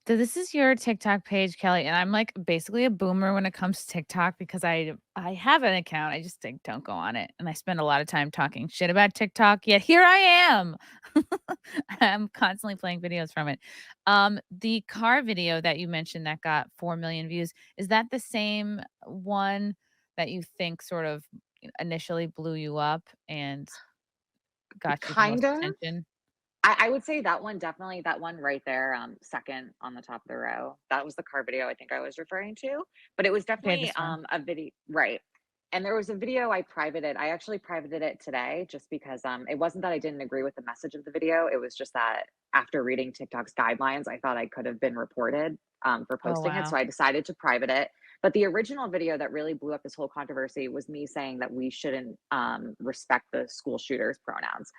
So this is your TikTok page, Kelly, and I'm like basically a boomer when it comes to TikTok because I have an account. I just like don't go on it. And I spend a lot of time talking shit about TikTok, yet here I am. I'm constantly playing videos from it. The car video that you mentioned that got 4 million views, is that the same one that you think sort of initially blew you up and got you the most Kind of. attention? I would say that one definitely, that one right there, second on the top of the row. That was the car video I think I was referring to, but it was Okay, definitely this one. a video, right? And there was a video I privated. I actually privated it today just because it wasn't that I didn't agree with the message of the video. It was just that after reading TikTok's guidelines, I thought I could have been reported for Oh posting it, so wow. I decided to private it. But the original video that really blew up this whole controversy was me saying that we shouldn't respect the school shooter's pronouns,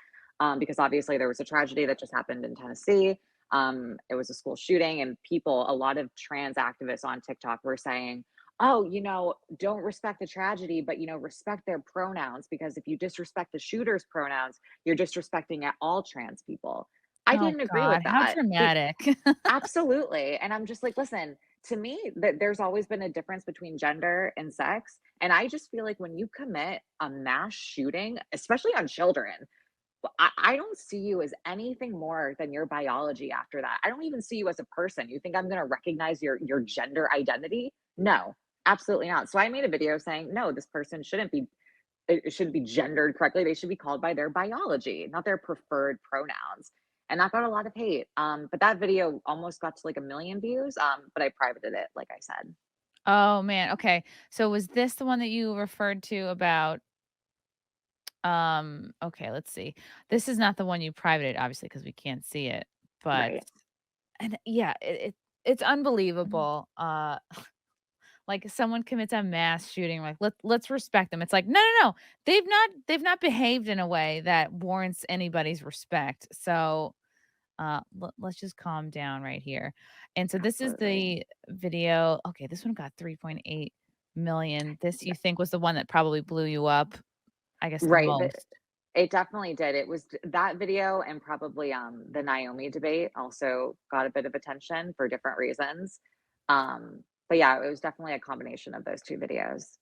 because obviously there was a tragedy that just happened in Tennessee. It was a school shooting, and people, a lot of trans activists on TikTok were saying, oh, don't respect the tragedy, but, respect their pronouns, because if you disrespect the shooter's pronouns, you're disrespecting all trans people. I Oh didn't agree with god, how that. dramatic. Absolutely. And I'm just like, listen, to me, that there's always been a difference between gender and sex. And I just feel like when you commit a mass shooting, especially on children, I don't see you as anything more than your biology after that. I don't even see you as a person. You think I'm going to recognize your gender identity? No, absolutely not. So I made a video saying, no, this person shouldn't be, it should be gendered correctly. They should be called by their biology, not their preferred pronouns. And that got a lot of hate. But that video almost got to like 1 million views. But I privated it, like I said. Oh, man, okay. So was this the one that you referred to about okay, let's see. This is not the one you privated, obviously, because we can't see it, but Right. and yeah, it's unbelievable. Like someone commits a mass shooting, like, let's respect them. It's like, no, no, no. They've not behaved in a way that warrants anybody's respect. So let's just calm down right here. And so this is Absolutely. the video. Okay, this one got 3.8 million. This you think was the one that probably blew you up, I guess, the Right. most. It definitely did. It was that video, and probably the Naomi debate also got a bit of attention for different reasons. But yeah, it was definitely a combination of those two videos.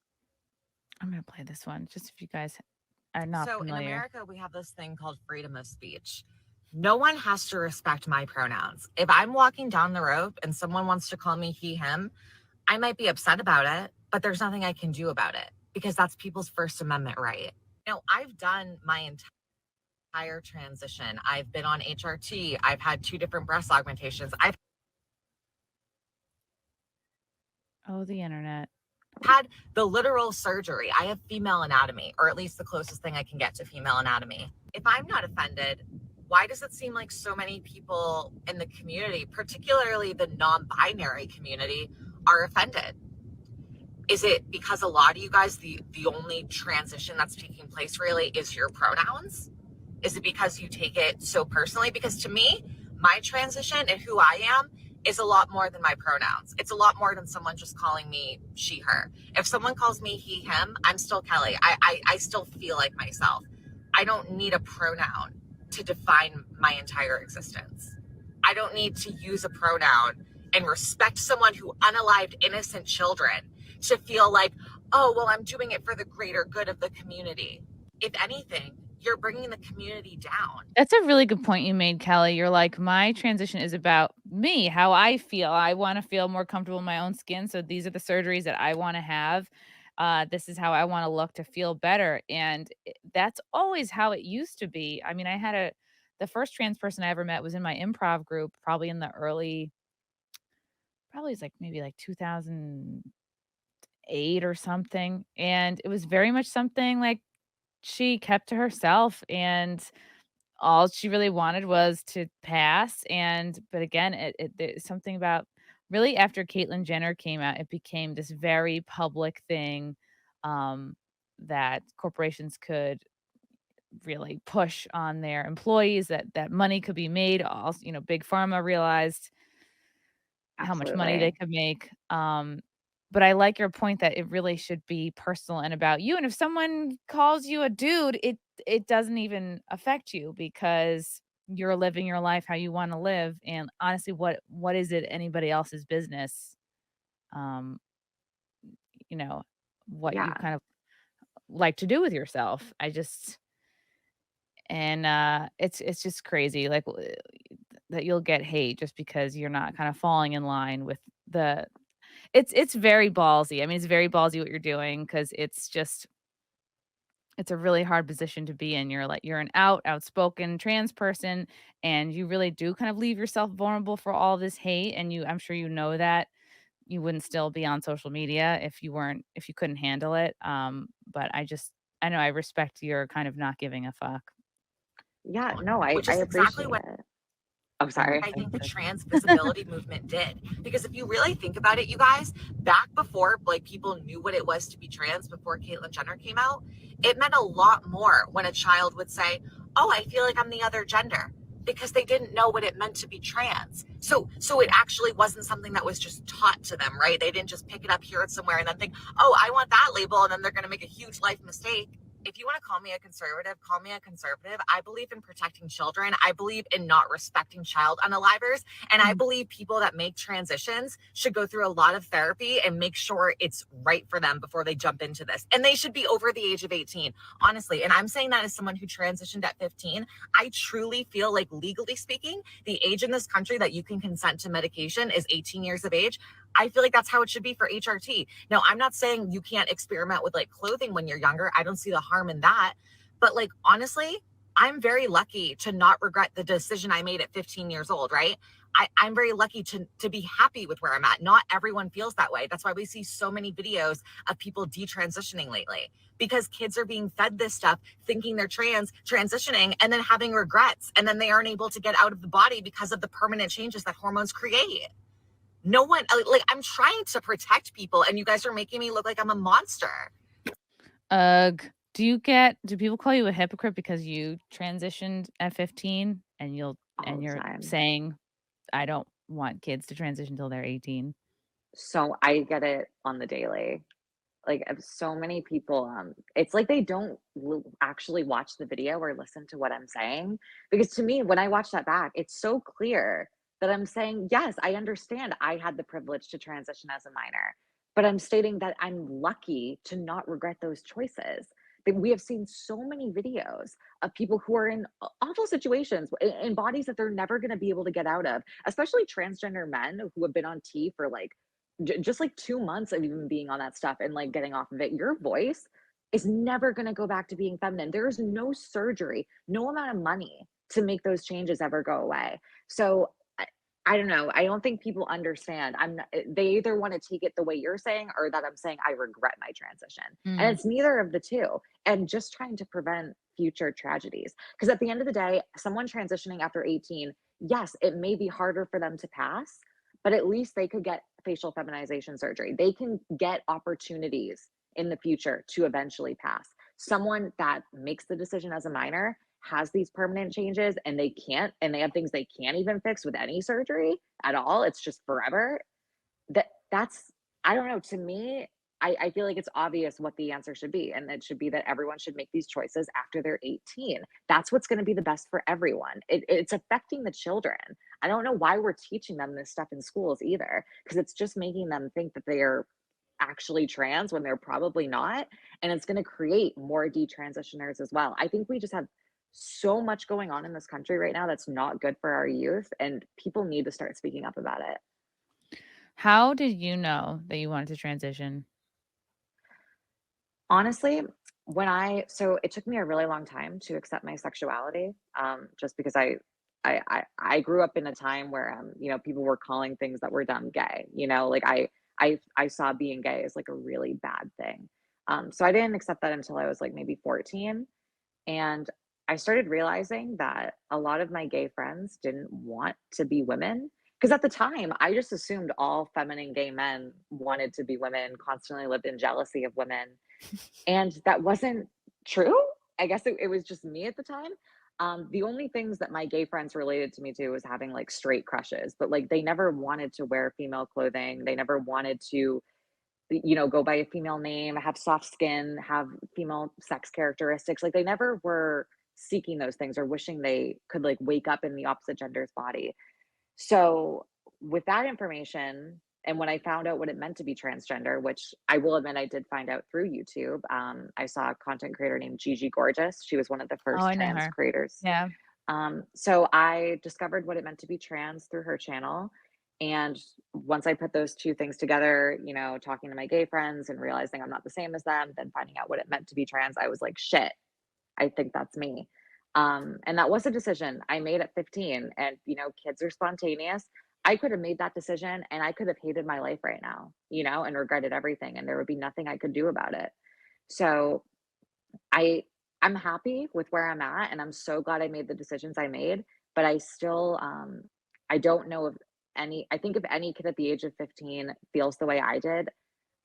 I'm gonna play this one just if you guys are not So in familiar. America, we have this thing called freedom of speech. No one has to respect my pronouns. If I'm walking down the road and someone wants to call me he, him, I might be upset about it, but there's nothing I can do about it because that's people's First Amendment right. I've done my entire transition. I've been on HRT. I've had 2 different breast augmentations. I've Oh, the internet. had the literal surgery. I have female anatomy, or at least the closest thing I can get to female anatomy. If I'm not offended, why does it seem like so many people in the community, particularly the non-binary community, are offended? Is it because a lot of you guys, the only transition that's taking place really is your pronouns? Is it because you take it so personally? Because to me, my transition and who I am is a lot more than my pronouns. It's a lot more than someone just calling me she, her. If someone calls me he, him, I'm still Kelly. I still feel like myself. I don't need a pronoun to define my entire existence. I don't need to use a pronoun and respect someone who unalived innocent children to feel like, oh, well, I'm doing it for the greater good of the community. If anything, you're bringing the community down. That's a really good point you made, Kelly. You're like, my transition is about me, how I feel. I want to feel more comfortable in my own skin. So these are the surgeries that I want to have. This is how I want to look to feel better. And that's always how it used to be. I mean, the first trans person I ever met was in my improv group, probably in the early, probably it's like maybe like 2008 or something. And it was very much something like she kept to herself and all she really wanted was to pass, and but again, there's something about really after Caitlyn Jenner came out, it became this very public thing, um, that corporations could really push on their employees, that money could be made. Also, Big Pharma realized how much money they Absolutely. could make, but I like your point that it really should be personal and about you, and if someone calls you a dude, it doesn't even affect you because you're living your life how you want to live. And honestly, what is it anybody else's business? Um, you know, what you Yeah. kind of like to do with yourself. I just and it's just crazy like that you'll get hate just because you're not kind of falling in line with the it's very ballsy. I mean, it's very ballsy what you're doing because it's a really hard position to be in. You're an outspoken trans person, and you really do kind of leave yourself vulnerable for all this hate, and I'm sure you know that. You wouldn't still be on social media if you couldn't handle it, but I know I respect your kind of not giving a fuck. Yeah, no, I Which I is exactly appreciate what it. Oh, Oh, sorry. I thank think the you. trans visibility movement did. Because if you really think about it, you guys, back before like people knew what it was to be trans, before Caitlyn Jenner came out, it meant a lot more when a child would say, "Oh, I feel like I'm the other gender," because they didn't know what it meant to be trans. So it actually wasn't something that was just taught to them, right? They didn't just pick it up, hear it somewhere, and then think, "Oh, I want that label," and then they're going to make a huge life mistake. If you want to call me a conservative, call me a conservative. I believe in protecting children. I believe in not respecting child unalivers. And I believe people that make transitions should go through a lot of therapy and make sure it's right for them before they jump into this. And they should be over the age of 18, honestly. And I'm saying that as someone who transitioned at 15. I truly feel like, legally speaking, the age in this country that you can consent to medication is 18 years of age. I feel like that's how it should be for HRT. Now, I'm not saying you can't experiment with like clothing when you're younger. I don't see the harm in that. But like, honestly, I'm very lucky to not regret the decision I made at 15 years old, right? I'm very lucky to be happy with where I'm at. Not everyone feels that way. That's why we see so many videos of people detransitioning lately, because kids are being fed this stuff, thinking they're transitioning, and then having regrets. And then they aren't able to get out of the body because of the permanent changes that hormones create. No one, like, I'm trying to protect people, and you guys are making me look like I'm a monster. Ugh. Do people call you a hypocrite because you transitioned at 15 and All the you're time. saying, "I don't want kids to transition till they're 18." So I get it on the daily. Like, so many people, it's like they don't actually watch the video or listen to what I'm saying. Because to me, when I watch that back, it's so clear that I'm saying, yes, I understand I had the privilege to transition as a minor, but I'm stating that I'm lucky to not regret those choices. That we have seen so many videos of people who are in awful situations in bodies that they're never going to be able to get out of, especially transgender men who have been on T for like just like 2 months of even being on that stuff and like getting off of it. Your voice is never going to go back to being feminine. There is no surgery, no amount of money to make those changes ever go away. So I don't know. I don't think people understand. I'm not, they either want to take it the way you're saying or that I'm saying I regret my transition. And Mm. it's neither of the two. And just trying to prevent future tragedies. Because at the end of the day, someone transitioning after 18, yes, it may be harder for them to pass, but at least they could get facial feminization surgery. They can get opportunities in the future to eventually pass. Someone that makes the decision as a minor has these permanent changes and they have things they can't even fix with any surgery at all. It's just forever. That's I don't know. To me, I feel like it's obvious what the answer should be. And it should be that everyone should make these choices after they're 18. That's what's going to be the best for everyone. It's affecting the children. I don't know why we're teaching them this stuff in schools either, because it's just making them think that they are actually trans when they're probably not. And it's going to create more detransitioners as well. I think we just have so much going on in this country right now that's not good for our youth, and people need to start speaking up about it. How did you know that you wanted to transition? Honestly, so it took me a really long time to accept my sexuality, just because I grew up in a time where people were calling things that were done gay. Like I saw being gay as like a really bad thing. So I didn't accept that until I was like maybe 14, and I started realizing that a lot of my gay friends didn't want to be women. Because at the time, I just assumed all feminine gay men wanted to be women, constantly lived in jealousy of women, and that wasn't true. I guess it was just me at the time. The only things that my gay friends related to me to was having like straight crushes, but like they never wanted to wear female clothing. They never wanted to, go by a female name, have soft skin, have female sex characteristics. Like they never were seeking those things or wishing they could like wake up in the opposite gender's body. So with that information, and when I found out what it meant to be transgender, which I will admit I did find out through YouTube, I saw a content creator named Gigi Gorgeous. She was one of the Oh, first I know trans her. creators. Yeah. So I discovered what it meant to be trans through her channel. And once I put those two things together, you know, talking to my gay friends and realizing I'm not the same as them, then finding out what it meant to be trans, I was like, shit, I think that's me. And that was a decision I made at 15. And, you know, kids are spontaneous. I could have made that decision and I could have hated my life right now, you know, and regretted everything. And there would be nothing I could do about it. So I I'm happy with where I'm at and I'm so glad I made the decisions I made, but I still I don't know if I think if any kid at the age of 15 feels the way I did,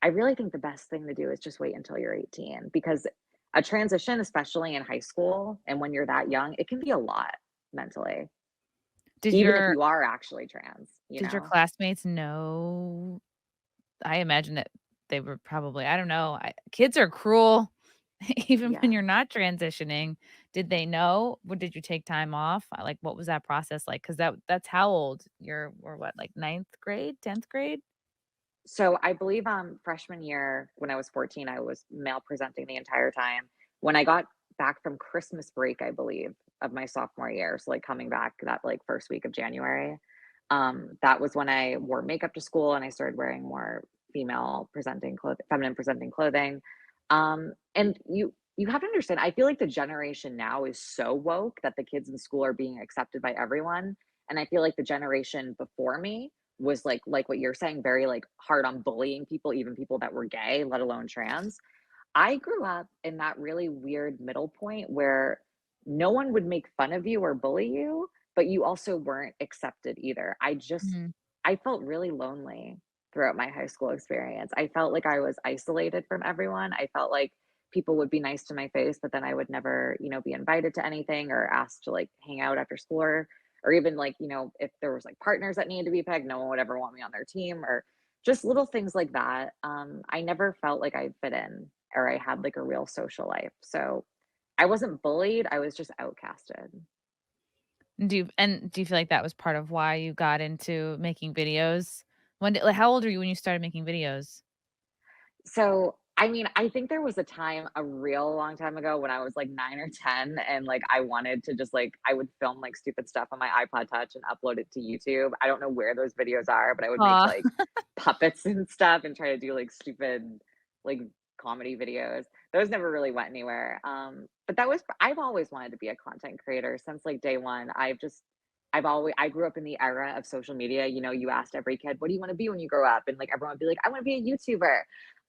I really think the best thing to do is just wait until you're 18 because a transition, especially in high school and when you're that young, it can be a lot mentally, Did even if your you are actually trans, you did your know? classmates know? I imagine that they were probably, I don't know, kids are cruel even when Yeah. you're not transitioning. Did they know? What did you take time off? Like, what was that process like? Because that's how old? We're what, like, ninth grade, 10th grade? So I believe freshman year when I was 14, I was male presenting the entire time. When I got back from Christmas break, I believe, of my sophomore year, so like coming back that like first week of January, that was when I wore makeup to school and I started wearing more feminine presenting clothing. And you have to understand, I feel like the generation now is so woke that the kids in school are being accepted by everyone. And I feel like the generation before me was like what you're saying, very like hard on bullying people, even people that were gay, let alone trans. I grew up in that really weird middle point where no one would make fun of you or bully you, but you also weren't accepted either. Mhm. I felt really lonely throughout my high school experience. I felt like I was isolated from everyone. I felt like people would be nice to my face, but then I would never, you know, be invited to anything or asked to like hang out after school or even like, you know, if there was like partners that needed to be pegged, no one would ever want me on their team or just little things like that. I never felt like I fit in or I had like a real social life. So I wasn't bullied, I was just outcasted. Do you feel like that was part of why you got into making videos? Like, how old are you when you started making videos? So, I mean, I think there was a time a real long time ago when I was like 9 or 10 and like I wanted to just like I would film like stupid stuff on my iPod Touch and upload it to YouTube. I don't know where those videos are, but I would make Aw. like puppets and stuff and try to do like stupid like comedy videos. Those never really went anywhere. But I've always wanted to be a content creator since like day one. I grew up in the era of social media. You know, you asked every kid, what do you want to be when you grow up? And like everyone would be like, I want to be a YouTuber.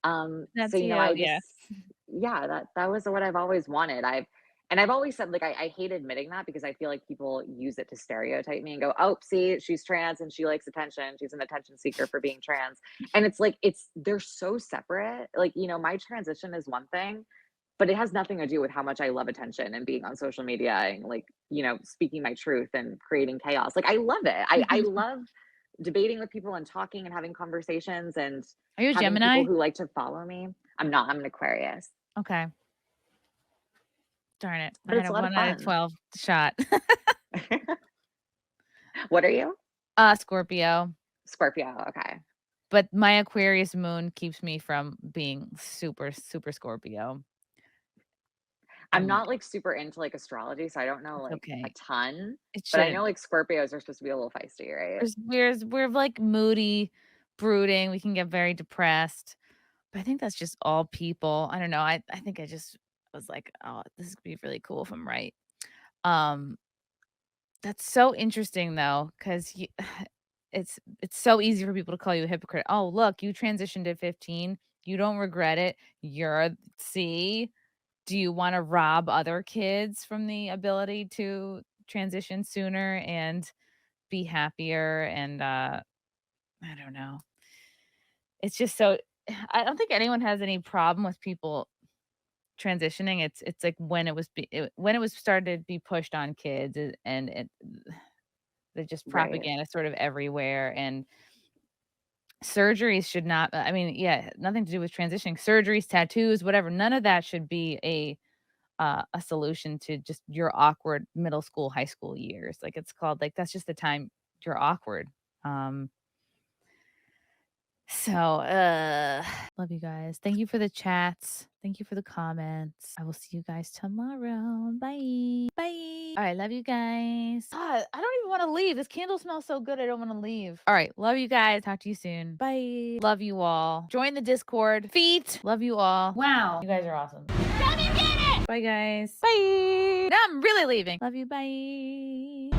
So That's you know, you, yeah. yeah, that was what I've always wanted. I've always said like I hate admitting that because I feel like people use it to stereotype me and go, oh, see, she's trans and she likes attention. She's an attention seeker for being trans. And it's like they're so separate. Like, you know, my transition is one thing, but it has nothing to do with how much I love attention and being on social media and like, you know, speaking my truth and creating chaos. Like I love it. I love debating with people and talking and having conversations and Are you a having people Gemini? who like to follow me. I'm not, I'm an Aquarius, Okay. Darn it. I but had it's a a lot of 1 out of fun. 12 shot. What are you? Scorpio. Scorpio. Okay. But my Aquarius moon keeps me from being super, super Scorpio. I'm I'm not like super into like astrology, so I don't know It's like a okay. ton, It but I know shouldn't. like Scorpios are supposed to be a little feisty, right? We're, like, moody, brooding, we can get very depressed, but I think that's just all people. I don't know, I think I just was like, "Oh, this could be really cool if I'm right." Um, that's so interesting though, 'cause you it's so easy for people to call you a hypocrite. "Oh, look, you transitioned at 15, you don't regret it, see? Do you wanna rob other kids from the ability to transition sooner and be happier?" And, I don't know. It's just so I don't think anyone has any problem with people transitioning. It's like when it was started to be pushed on kids, and the just Right. propaganda sort of everywhere, and surgeries should not, I mean, yeah, nothing to do with transitioning. Surgeries, tattoos, whatever, none of that should be a solution to just your awkward middle school, high school years. Like it's called like that's just the time you're awkward. Um love you guys. Thank you for the chats. Thank you for the comments. I will see you guys tomorrow. Bye. Bye. All right, love you guys. God, I don't even want to leave. This candle smells so good. I don't want to leave. All right, love you guys. Talk to you soon. Bye. Love you all. Join the Discord. Feet. Love you all. Wow. You guys are awesome. Come and get it. Bye, guys. Bye. Now I'm really leaving. Love you. Bye.